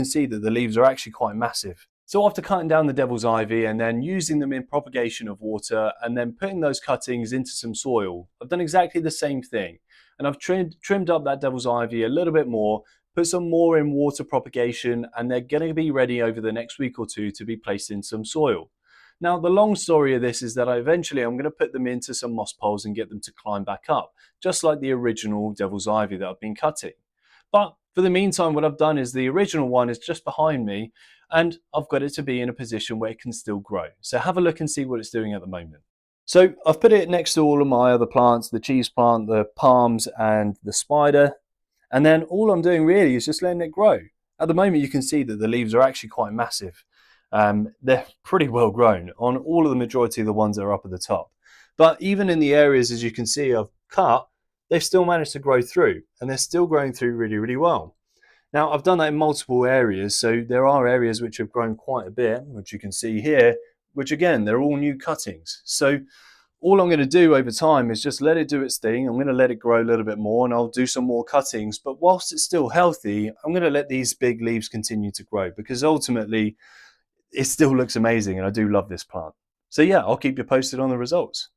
see that the leaves are actually quite massive. So after cutting down the devil's ivy and then using them in propagation of water and then putting those cuttings into some soil, I've done exactly the same thing. And I've trimmed up that devil's ivy a little bit more, put some more in water propagation, and they're going to be ready over the next week or two to be placed in some soil. Now, the long story of this is that I'm going to put them into some moss poles and get them to climb back up, just like the original devil's ivy that I've been cutting. But for the meantime, what I've done is the original one is just behind me, and I've got it to be in a position where it can still grow. So have a look and see what it's doing at the moment. So I've put it next to all of my other plants, the cheese plant, the palms, and the spider. And then all I'm doing really is just letting it grow. At the moment, you can see that the leaves are actually quite massive. They're pretty well grown on all of the majority of the ones that are up at the top. But even in the areas, as you can see, I've cut, they've still managed to grow through, and they're still growing through really, really well. Now, I've done that in multiple areas, so there are areas which have grown quite a bit, which you can see here, which again, they're all new cuttings. So all I'm going to do over time is just let it do its thing. I'm going to let it grow a little bit more, and I'll do some more cuttings. But whilst it's still healthy, I'm going to let these big leaves continue to grow, because ultimately it still looks amazing, and I do love this plant. So yeah, I'll keep you posted on the results.